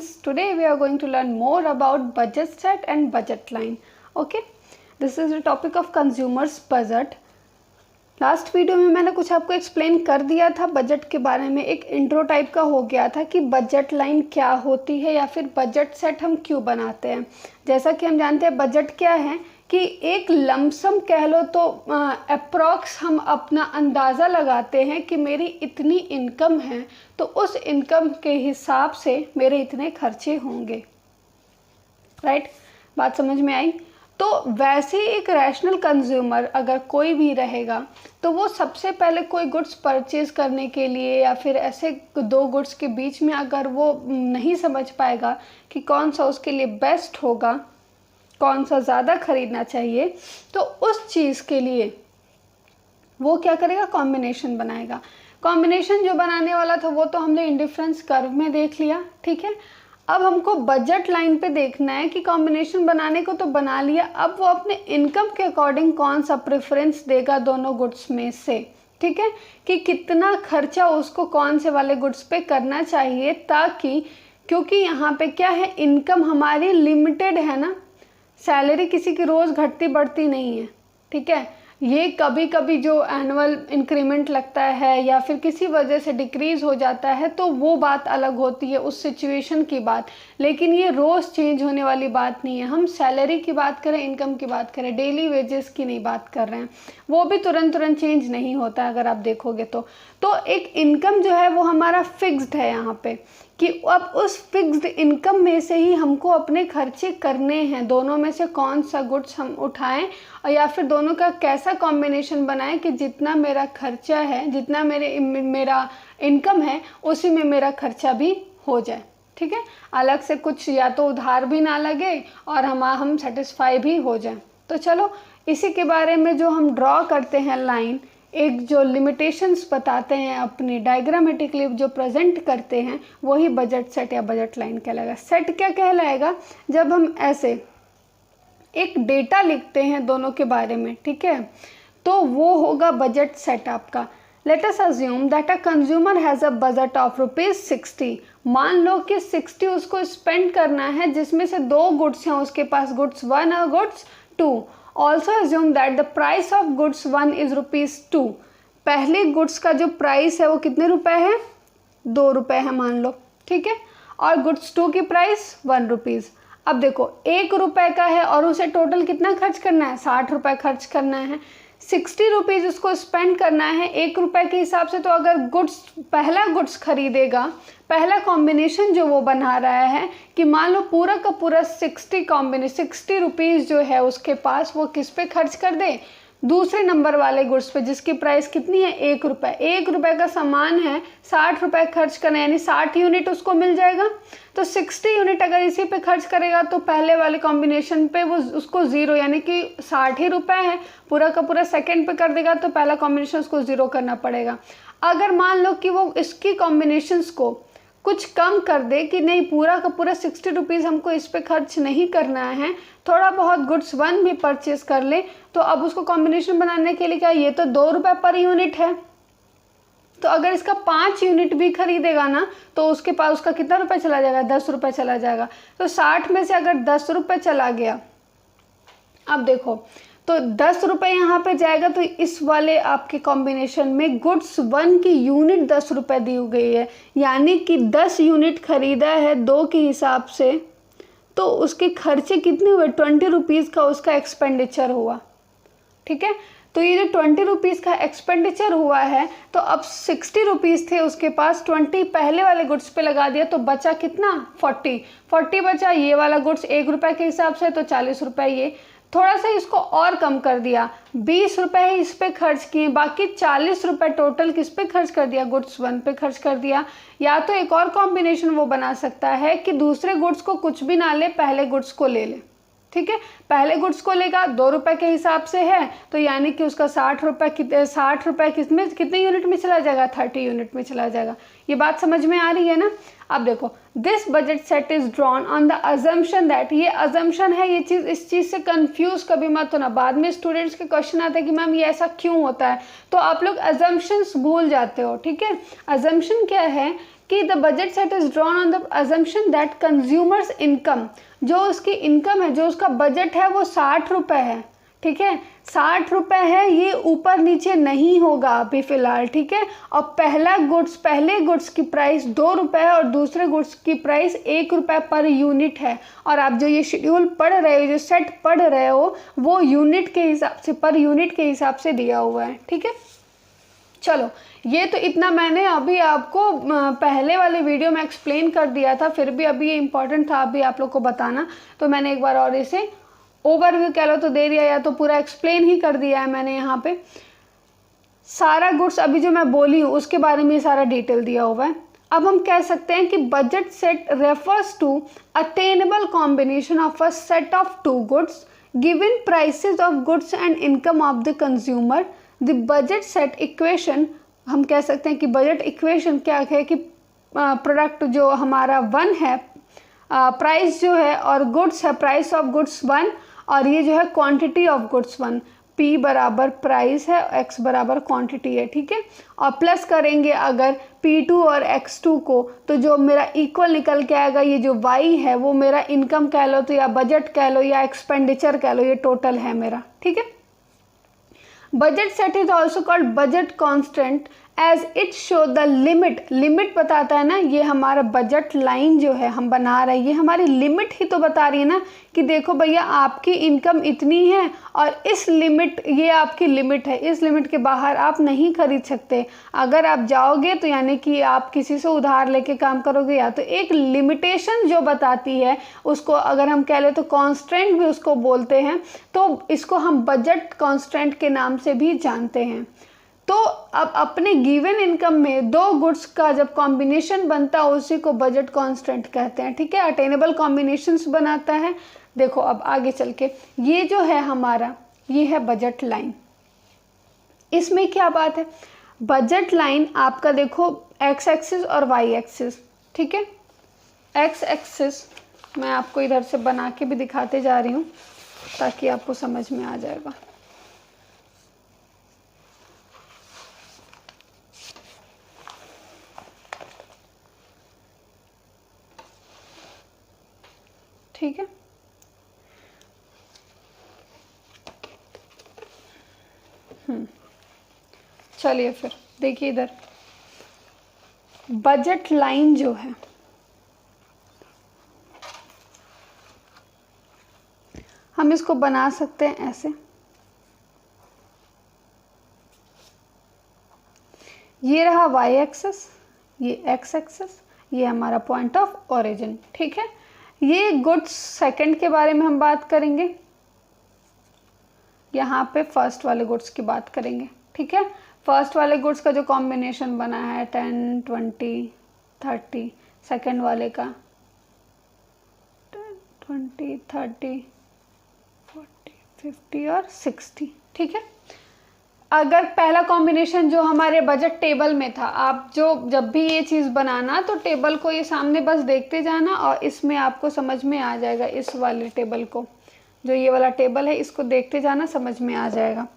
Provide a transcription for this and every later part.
students, today we are going to learn more about budget set and budget line. Okay, this is the topic of consumers budget. Last video में मैंने कुछ आपको explain कर दिया था budget के बारे में, एक इंट्रो टाइप का हो गया था कि बजट लाइन क्या होती है या फिर बजट सेट हम क्यों बनाते हैं। जैसा कि हम जानते हैं बजट क्या है कि एक लमसम कह लो तो अप्रॉक्स हम अपना अंदाज़ा लगाते हैं कि मेरी इतनी इनकम है तो उस इनकम के हिसाब से मेरे इतने खर्चे होंगे। राइट, बात समझ में आई? तो वैसे ही एक रैशनल कंज्यूमर अगर कोई भी रहेगा तो वो सबसे पहले कोई गुड्स परचेज़ करने के लिए या फिर ऐसे दो गुड्स के बीच में अगर वो नहीं समझ पाएगा कि कौन सा उसके लिए बेस्ट होगा, कौन सा ज़्यादा खरीदना चाहिए, तो उस चीज़ के लिए वो क्या करेगा, कॉम्बिनेशन बनाएगा। कॉम्बिनेशन जो बनाने वाला था वो तो हमने इंडिफरेंस कर्व में देख लिया, ठीक है। अब हमको बजट लाइन पे देखना है कि कॉम्बिनेशन बनाने को तो बना लिया, अब वो अपने इनकम के अकॉर्डिंग कौन सा प्रेफरेंस देगा दोनों गुड्स में से, ठीक है, कि कितना खर्चा उसको कौन से वाले गुड्स पे करना चाहिए, ताकि क्योंकि यहाँ पे क्या है, इनकम हमारी लिमिटेड है ना, सैलरी किसी की रोज़ घटती बढ़ती नहीं है, ठीक है। ये कभी कभी जो एनुअल इंक्रीमेंट लगता है या फिर किसी वजह से डिक्रीज़ हो जाता है तो वो बात अलग होती है, उस सिचुएशन की बात, लेकिन ये रोज़ चेंज होने वाली बात नहीं है। हम सैलरी की बात करें, इनकम की बात करें, डेली वेजेस की नहीं बात कर रहे हैं, वो भी तुरंत चेंज नहीं होता अगर आप देखोगे तो एक इनकम जो है वो हमारा फिक्स्ड है यहाँ पे, कि अब उस फिक्स्ड इनकम में से ही हमको अपने खर्चे करने हैं। दोनों में से कौन सा गुड्स हम उठाएं और या फिर दोनों का कैसा कॉम्बिनेशन बनाएं कि जितना मेरा खर्चा है, जितना मेरा इनकम है, उसी में मेरा खर्चा भी हो जाए, ठीक है। अलग से कुछ या तो उधार भी ना लगे और हम सेटिस्फाई भी हो जाए। तो चलो इसी के बारे में जो हम ड्रॉ करते हैं लाइन, एक जो लिमिटेशंस बताते हैं अपनी डायग्रामेटिकली जो प्रेजेंट करते हैं, वही बजट सेट या बजट लाइन कहलाएगा। सेट क्या कहलाएगा, जब हम ऐसे एक डेटा लिखते हैं दोनों के बारे में, ठीक है, तो वो होगा बजट सेट आपका। Let us assume that a consumer has a budget of ₹60। मान लो कि 60 उसको स्पेंड करना है, जिसमें से दो गुड्स हैं उसके पास, गुड्स 1 और goods 2। Also assume that the price of goods 1 is ₹2। पहले गुड्स का जो प्राइस है वो कितने रुपए है, ₹2 है मान लो, ठीक है, और गुड्स 2 की प्राइस ₹1। अब देखो ₹1 का है और उसे टोटल कितना खर्च करना है, ₹60 खर्च करना है। ₹60 उसको स्पेंड करना है ₹1 के हिसाब से। तो अगर पहला गुड्स खरीदेगा, पहला कॉम्बिनेशन जो वो बना रहा है कि मान लो पूरा का पूरा ₹60 जो है उसके पास, वो किस पे खर्च कर दे, दूसरे नंबर वाले गुड्स पे, जिसकी प्राइस कितनी है, ₹1। ₹1 का सामान है, ₹60 खर्च करना, यानी 60 यूनिट उसको मिल जाएगा। तो 60 यूनिट अगर इसी पे खर्च करेगा तो पहले वाले कॉम्बिनेशन पे वो उसको 0, यानी कि ₹60 है, पूरा का पूरा सेकंड पे कर देगा तो पहला कॉम्बिनेशन उसको 0 करना पड़ेगा। अगर मान लो कि वो इसकी कॉम्बिनेशंस को कुछ कम कर दे कि नहीं, पूरा का पूरा ₹60 हमको इस पे खर्च नहीं करना है, थोड़ा बहुत गुड्स 1 भी परचेज कर ले, तो अब उसको कॉम्बिनेशन बनाने के लिए क्या, ये तो ₹2 पर यूनिट है, तो अगर इसका 5 यूनिट भी खरीदेगा ना तो उसके पास उसका कितना रुपये चला जाएगा, ₹10 चला जाएगा। तो 60 में से अगर ₹10 चला गया, अब देखो तो ₹10 यहाँ पे जाएगा, तो इस वाले आपके कॉम्बिनेशन में गुड्स 1 की यूनिट ₹10 दी गई है, यानी कि 10 यूनिट खरीदा है 2 के हिसाब से, तो उसके खर्चे कितने हुए, ₹20 का उसका एक्सपेंडिचर हुआ, ठीक है। तो ये जो ₹20 का एक्सपेंडिचर हुआ है, तो अब ₹60 थे उसके पास, 20 पहले वाले गुड्स पे लगा दिया तो बचा कितना, 40 बचा। ये वाला गुड्स ₹1 के हिसाब से तो ₹40, ये थोड़ा सा इसको और कम कर दिया, ₹20 इस पे खर्च किए, बाकी ₹40 टोटल किस पे खर्च कर दिया, गुड्स 1 पे खर्च कर दिया। या तो एक और कॉम्बिनेशन वो बना सकता है कि दूसरे गुड्स को कुछ भी ना ले, पहले गुड्स को ले ले, ठीक है। पहले गुड्स को लेगा, ₹2 के हिसाब से है, तो यानी कि उसका ₹60 कितने यूनिट में चला जाएगा, 30 यूनिट में चला जाएगा। ये बात समझ में आ रही है ना। अब देखो, this budget set is drawn on the assumption that, ये अजम्पशन है, ये चीज़, इस चीज़ से कंफ्यूज कभी मत होना। बाद में स्टूडेंट्स के क्वेश्चन आते हैं कि मैम ये ऐसा क्यों होता है, तो आप लोग अजम्पशंस भूल जाते हो, ठीक है। अजम्पशन क्या है कि the budget set is drawn on the assumption that consumers income, जो उसकी इनकम है, जो उसका बजट है वो 60 रुपये है, ठीक है, 60 रुपये है, ये ऊपर नीचे नहीं होगा अभी फ़िलहाल, ठीक है। और पहले गुड्स की प्राइस 2 रुपये है और दूसरे गुड्स की प्राइस 1 रुपये पर यूनिट है। और आप जो ये शेड्यूल पढ़ रहे हो, जो सेट पढ़ रहे हो, वो यूनिट के हिसाब से, पर यूनिट के हिसाब से दिया हुआ है, ठीक है। चलो, ये तो इतना मैंने अभी आपको पहले वाले वीडियो में एक्सप्लेन कर दिया था, फिर भी अभी ये इम्पॉर्टेंट था अभी आप लोग को बताना, तो मैंने एक बार और इसे ओवरव्यू कह लो तो दे दिया, या तो पूरा एक्सप्लेन ही कर दिया है मैंने। यहाँ पे सारा गुड्स अभी जो मैं बोली हूँ उसके बारे में सारा डिटेल दिया हुआ है। अब हम कह सकते हैं कि budget set refers to attainable combination of a set of two goods given prices of goods and income of the consumer. The budget set equation, हम कह सकते हैं कि बजट इक्वेशन क्या है कि प्रोडक्ट जो हमारा 1 है, प्राइस जो है, और गुड्स है, प्राइस ऑफ गुड्स 1, और ये जो है क्वांटिटी ऑफ गुड्स 1, P बराबर प्राइस है, X बराबर क्वांटिटी है, ठीक है। और प्लस करेंगे अगर P2 और X2 को, तो जो मेरा इक्वल निकल के आएगा, ये जो Y है वो मेरा इनकम कह लो तो, या बजट कह लो, या एक्सपेंडिचर कह लो, ये टोटल है मेरा, ठीक है। Budget set is also called budget constant as it show the limit बताता है ना, ये हमारा बजट लाइन जो है हम बना रहे हैं, ये हमारी लिमिट ही तो बता रही है ना, कि देखो भैया आपकी इनकम इतनी है और इस लिमिट, ये आपकी लिमिट है, इस लिमिट के बाहर आप नहीं खरीद सकते। अगर आप जाओगे तो यानी कि आप किसी से उधार लेके काम करोगे, या तो एक लिमिटेशन जो बताती है उसको अगर हम कह ले तो कॉन्स्टेंट भी उसको बोलते हैं, तो इसको हम बजट कॉन्स्टेंट के नाम से भी जानते हैं। तो अब अपने गिवन इनकम में 2 गुड्स का जब कॉम्बिनेशन बनता है उसी को बजट कांस्टेंट कहते हैं, ठीक है। अटेनेबल कॉम्बिनेशंस बनाता है। देखो अब आगे चल के ये जो है हमारा, ये है बजट लाइन। इसमें क्या बात है, बजट लाइन आपका देखो एक्स एक्सिस और वाई एक्सिस, ठीक है। एक्स एक्सिस मैं आपको इधर से बना के भी दिखाते जा रही हूँ ताकि आपको समझ में आ जाएगा। ठीक है, चलिए फिर देखिए इधर बजट लाइन जो है, हम इसको बना सकते हैं ऐसे, ये रहा वाई एक्सिस, ये एक्स एक्सिस, ये हमारा पॉइंट ऑफ ओरिजिन, ठीक है। ये गुड्स सेकंड के बारे में हम बात करेंगे, यहाँ पे फर्स्ट वाले गुड्स की बात करेंगे, ठीक है। फर्स्ट वाले गुड्स का जो कॉम्बिनेशन बना है 10, 20, 30, सेकंड वाले का 10, 20, 30, 40, 50 और 60, ठीक है। अगर पहला कॉम्बिनेशन जो हमारे बजट टेबल में था, आप जो जब भी ये चीज़ बनाना तो टेबल को ये सामने बस देखते जाना और इसमें आपको समझ में आ जाएगा, इस वाले टेबल को, जो ये वाला टेबल है इसको देखते जाना, समझ में आ जाएगा।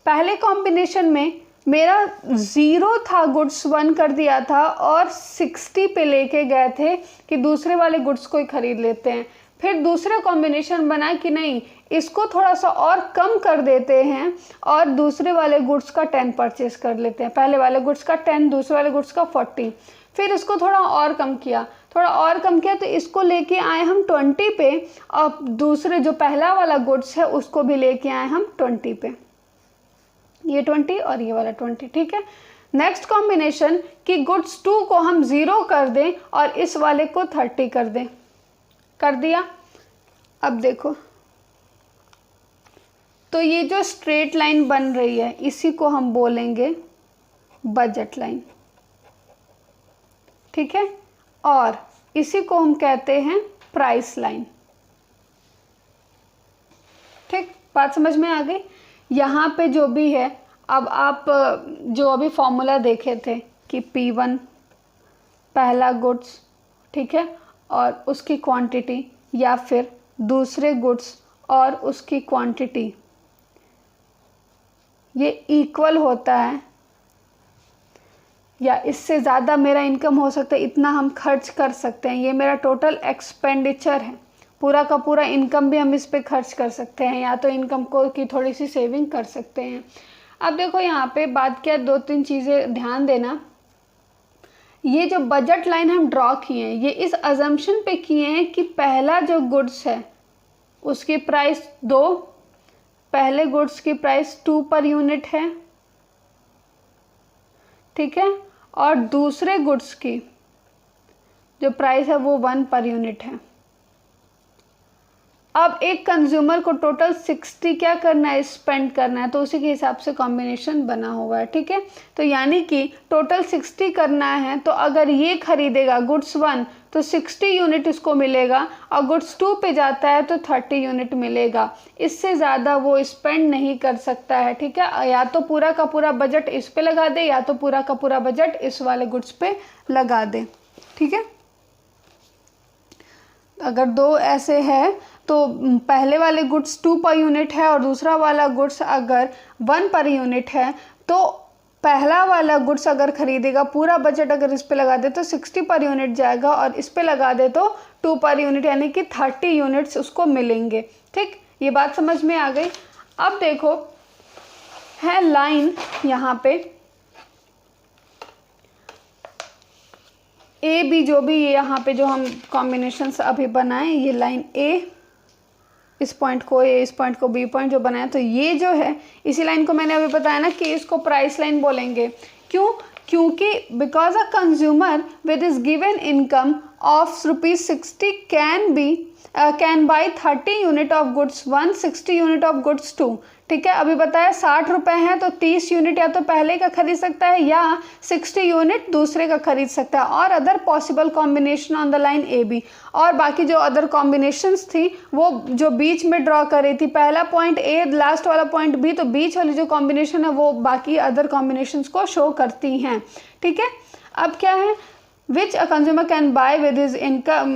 पहले कॉम्बिनेशन में मेरा 0 था, गुड्स 1 कर दिया था और 60 पे लेके गए थे कि दूसरे वाले गुड्स को ही खरीद लेते हैं। फिर दूसरा कॉम्बिनेशन बना कि नहीं, इसको थोड़ा सा और कम कर देते हैं और दूसरे वाले गुड्स का 10 परचेस कर लेते हैं। पहले वाले गुड्स का 10, दूसरे वाले गुड्स का 40। फिर इसको थोड़ा और कम किया, तो इसको लेके आए हम 20 पे, और दूसरे जो पहला वाला गुड्स है उसको भी लेके आए हम 20 पे, ये 20 और ये वाला 20, ठीक है। नेक्स्ट कॉम्बिनेशन कि गुड्स 2 को हम 0 कर दें और इस वाले को 30 कर दें, कर दिया। अब देखो तो ये जो स्ट्रेट लाइन बन रही है इसी को हम बोलेंगे बजट लाइन, ठीक है, और इसी को हम कहते हैं प्राइस लाइन, ठीक। बात समझ में आ गई। यहाँ पे जो भी है, अब आप जो अभी फॉर्मूला देखे थे कि P1 पहला गुड्स, ठीक है, और उसकी क्वांटिटी, या फिर दूसरे गुड्स और उसकी क्वांटिटी, ये इक्वल होता है या इससे ज़्यादा मेरा इनकम हो सकता है, इतना हम खर्च कर सकते हैं, ये मेरा टोटल एक्सपेंडिचर है, पूरा का पूरा इनकम भी हम इस पे खर्च कर सकते हैं, या तो इनकम को की थोड़ी सी सेविंग कर सकते हैं। अब देखो यहाँ पे बात क्या, 2-3 चीज़ें ध्यान देना। ये जो बजट लाइन हम ड्रॉ किए हैं, ये इस अजम्पशन पे किए हैं कि पहला जो गुड्स है उसकी प्राइस 2, पहले गुड्स की प्राइस 2 पर यूनिट है, ठीक है, और दूसरे गुड्स की जो प्राइस है वो 1 पर यूनिट है। अब एक कंज्यूमर को टोटल 60 क्या करना है, स्पेंड करना है, तो उसी के हिसाब से कॉम्बिनेशन बना हुआ है, ठीक है। तो यानी कि टोटल 60 करना है, तो अगर ये खरीदेगा गुड्स 1 तो 60 यूनिट इसको मिलेगा, और गुड्स 2 पे जाता है तो 30 यूनिट मिलेगा। इससे ज़्यादा वो स्पेंड नहीं कर सकता है, ठीक है। या तो पूरा का पूरा बजट इस पे लगा दे, या तो पूरा का पूरा बजट इस वाले गुड्स पे लगा दे, ठीक है। अगर 2 ऐसे है तो पहले वाले गुड्स 2 पर यूनिट है और दूसरा वाला गुड्स अगर 1 पर यूनिट है, तो पहला वाला गुड्स अगर खरीदेगा, पूरा बजट अगर इस पे लगा दे तो 60 पर यूनिट जाएगा, और इस पे लगा दे तो 2 पर यूनिट, यानी कि 30 यूनिट्स उसको मिलेंगे, ठीक। ये बात समझ में आ गई। अब देखो है लाइन यहाँ पे ए बी, जो भी ये यहाँ पे जो हम कॉम्बिनेशंस अभी बनाए, ये लाइन ए, इस पॉइंट को ए, इस पॉइंट को बी पॉइंट जो बनाया, तो ये जो है इसी लाइन को मैंने अभी बताया ना कि इसको प्राइस लाइन बोलेंगे। क्यों? क्योंकि because a consumer with is given income of ₹60 can buy 30 unit of goods 1, 60 unit of goods 2, ठीक है। अभी बताया 60 रुपए हैं तो 30 यूनिट या तो पहले का खरीद सकता है या 60 यूनिट दूसरे का खरीद सकता है, और other possible combination on the line A B. और बाकी जो अदर कॉम्बिनेशंस थी वो जो बीच में ड्रॉ कर रही थी, पहला पॉइंट ए, लास्ट वाला पॉइंट बी, तो बीच वाली जो कॉम्बिनेशन है वो बाकी अदर कॉम्बिनेशंस को शो करती हैं, ठीक है। अब क्या है, which a consumer can buy with his income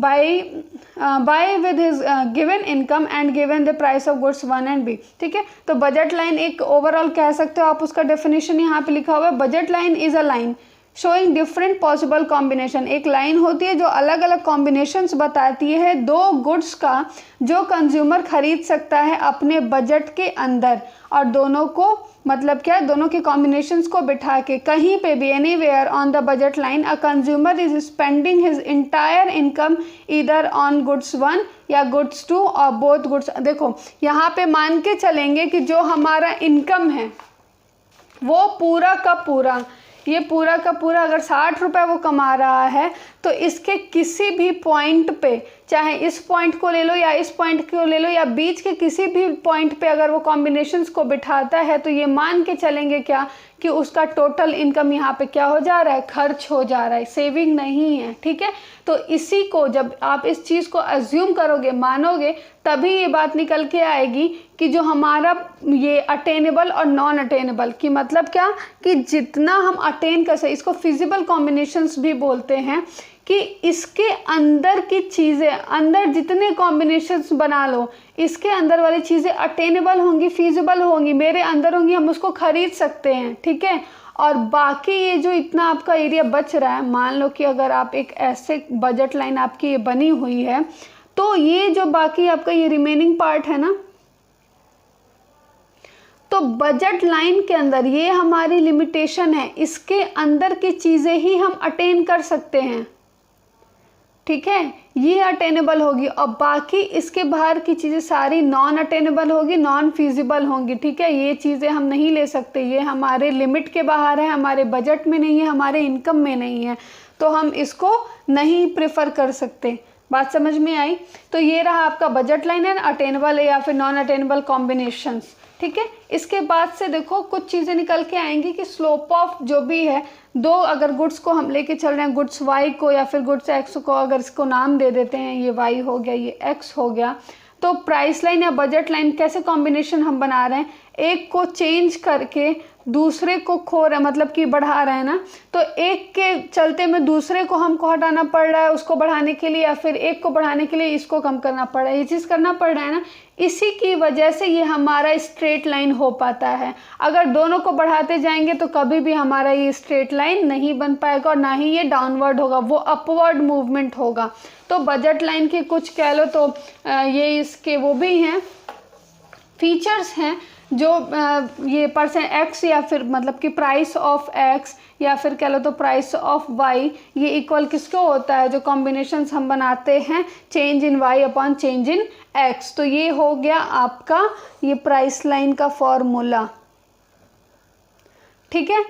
buy with his given income and given the price of goods 1 and B, ठीक है। तो बजट लाइन एक ओवरऑल कह सकते हो आप, उसका डेफिनेशन यहाँ पे लिखा हुआ है। Budget line is a line showing different possible combination, एक लाइन होती है जो अलग अलग कॉम्बिनेशंस बताती है 2 गुड्स का जो कंज्यूमर खरीद सकता है अपने बजट के अंदर, और दोनों को मतलब क्या है, दोनों के कॉम्बिनेशंस को बिठा के कहीं पे भी anywhere on the budget line a consumer is spending his entire income either on goods 1 या गुड्स 2 और बोथ गुड्स। देखो यहाँ पे मान के चलेंगे कि जो हमारा इनकम है वो पूरा का पूरा, ये पूरा का पूरा अगर 60 रुपये वो कमा रहा है, तो इसके किसी भी पॉइंट पे, चाहे इस पॉइंट को ले लो या इस पॉइंट को ले लो या बीच के किसी भी पॉइंट पे अगर वो कॉम्बिनेशंस को बिठाता है, तो ये मान के चलेंगे क्या कि उसका टोटल इनकम यहाँ पे क्या हो जा रहा है, खर्च हो जा रहा है, सेविंग नहीं है, ठीक है। तो इसी को जब आप इस चीज़ को अज्यूम करोगे, मानोगे, तभी ये बात निकल के आएगी कि जो हमारा ये अटेनेबल और नॉन अटेनेबल की मतलब क्या, कि जितना हम अटेन कर सकते, इसको फिजिबल कॉम्बिनेशंस भी बोलते हैं, कि इसके अंदर की चीज़ें, अंदर जितने कॉम्बिनेशंस बना लो, इसके अंदर वाली चीज़ें अटेनेबल होंगी, फिजिबल होंगी, मेरे अंदर होंगी, हम उसको खरीद सकते हैं, ठीक है। और बाकी ये जो इतना आपका एरिया बच रहा है, मान लो कि अगर आप एक ऐसे बजट लाइन आपकी ये बनी हुई है, तो ये जो बाकी आपका ये रिमेनिंग पार्ट है ना, तो बजट लाइन के अंदर ये हमारी लिमिटेशन है, इसके अंदर की चीज़ें ही हम अटेन कर सकते हैं, ठीक है, ये अटेनेबल होगी, और बाकी इसके बाहर की चीज़ें सारी नॉन अटेनेबल होगी, नॉन फिजिबल होंगी, ठीक है। ये चीज़ें हम नहीं ले सकते, ये हमारे लिमिट के बाहर है, हमारे बजट में नहीं है, हमारे इनकम में नहीं है, तो हम इसको नहीं प्रेफर कर सकते। बात समझ में आई? तो ये रहा आपका बजट लाइन है, अटेनेबल या फिर नॉन अटेनेबल कॉम्बिनेशंस, ठीक है। इसके बाद से देखो कुछ चीज़ें निकल के आएंगी कि स्लोप ऑफ जो भी है, 2 अगर गुड्स को हम लेके चल रहे हैं, गुड्स वाई को या फिर गुड्स एक्स को, अगर इसको नाम दे देते हैं, ये वाई हो गया, ये एक्स हो गया, तो प्राइस लाइन या बजट लाइन कैसे कॉम्बिनेशन हम बना रहे हैं, एक को चेंज करके दूसरे को खो रहे, मतलब कि बढ़ा रहे हैं ना, तो एक के चलते में दूसरे को हमको हटाना पड़ रहा है उसको बढ़ाने के लिए, या फिर एक को बढ़ाने के लिए इसको कम करना पड़ रहा है, ये चीज़ करना पड़ रहा है ना। इसी की वजह से ये हमारा स्ट्रेट लाइन हो पाता है। अगर दोनों को बढ़ाते जाएंगे तो कभी भी हमारा ये स्ट्रेट लाइन नहीं बन पाएगा और ना ही ये डाउनवर्ड होगा, वो अपवर्ड मूवमेंट होगा। तो बजट लाइन के कुछ कह लो तो ये इसके वो भी हैं, फीचर्स हैं, जो ये परसेंट एक्स या फिर मतलब कि प्राइस ऑफ एक्स या फिर कह लो तो प्राइस ऑफ वाई, ये इक्वल किसको होता है, जो कॉम्बिनेशंस हम बनाते हैं change in Y upon change in X. तो ये हो गया आपका ये प्राइस लाइन का फॉर्मूला। ठीक है,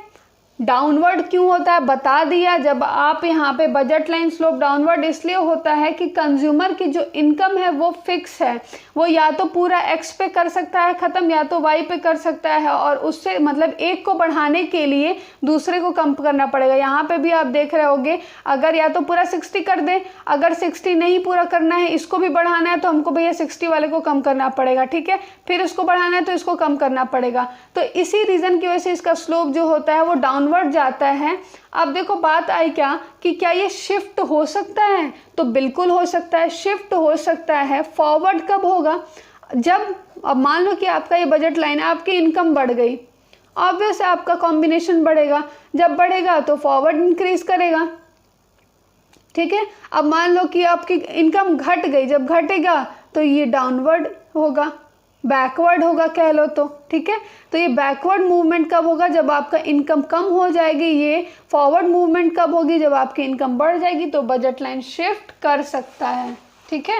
डाउनवर्ड क्यों होता है बता दिया। जब आप यहाँ पे बजट लाइन स्लोप डाउनवर्ड इसलिए होता है कि कंज्यूमर की जो इनकम है वो फिक्स है, वो या तो पूरा एक्स पे कर सकता है ख़त्म, या तो वाई पे कर सकता है, और उससे मतलब एक को बढ़ाने के लिए दूसरे को कम करना पड़ेगा। यहाँ पे भी आप देख रहे होगे, अगर या तो पूरा 60 कर दे, अगर 60 नहीं पूरा करना है इसको भी बढ़ाना है तो हमको भैया 60 वाले को कम करना पड़ेगा। ठीक है, फिर उसको बढ़ाना है तो इसको कम करना पड़ेगा। तो इसी रीज़न की वजह से इसका स्लोप जो होता है वो डाउनवर्ड जाता है। अब देखो बात आई क्या कि क्या ये शिफ्ट हो सकता है, तो बिल्कुल हो सकता है, शिफ्ट हो सकता है। फॉरवर्ड कब होगा, जब अब मान लो कि आपका ये बजट लाइन है, आपकी इनकम बढ़ गई, ऑब्वियस आपका कॉम्बिनेशन बढ़ेगा, जब बढ़ेगा तो फॉरवर्ड इंक्रीज करेगा। ठीक है, अब मान लो कि आपकी इनकम घट गई, जब घटेगा तो ये डाउनवर्ड होगा, बैकवर्ड होगा कह लो तो। ठीक है, तो ये बैकवर्ड मूवमेंट कब होगा, जब आपका इनकम कम हो जाएगी। ये फॉरवर्ड मूवमेंट कब होगी, जब आपकी इनकम बढ़ जाएगी। तो बजट लाइन शिफ्ट कर सकता है। ठीक है,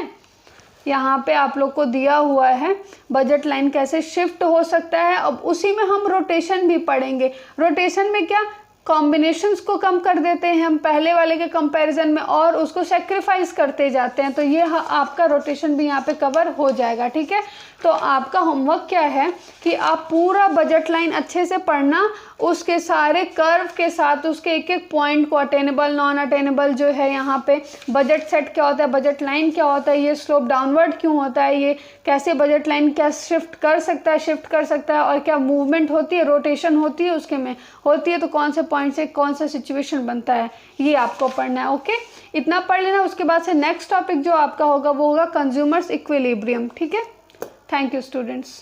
यहाँ पे आप लोग को दिया हुआ है बजट लाइन कैसे शिफ्ट हो सकता है। अब उसी में हम रोटेशन भी पढ़ेंगे। रोटेशन में क्या, कॉम्बिनेशंस को कम कर देते हैं हम पहले वाले के कंपैरिजन में और उसको सेक्रीफाइस करते जाते हैं, तो ये आपका रोटेशन भी यहाँ पे कवर हो जाएगा। ठीक है, तो आपका होमवर्क क्या है कि आप पूरा बजट लाइन अच्छे से पढ़ना, उसके सारे कर्व के साथ उसके एक एक पॉइंट को, अटेनेबल नॉन अटेनेबल जो है, यहाँ पे बजट सेट क्या होता है, बजट लाइन क्या होता है, ये स्लोप डाउनवर्ड क्यों होता है, ये कैसे बजट लाइन क्या शिफ्ट कर सकता है, और क्या मूवमेंट होती है, रोटेशन होती है उसके में होती है, तो कौन से पॉइंट से कौन सा सिचुएशन बनता है, ये आपको पढ़ना है। ओके, इतना पढ़ लेना। उसके बाद से नेक्स्ट टॉपिक जो आपका होगा वो होगा कंज्यूमर्स इक्विलिब्रियम। ठीक है, थैंक यू स्टूडेंट्स।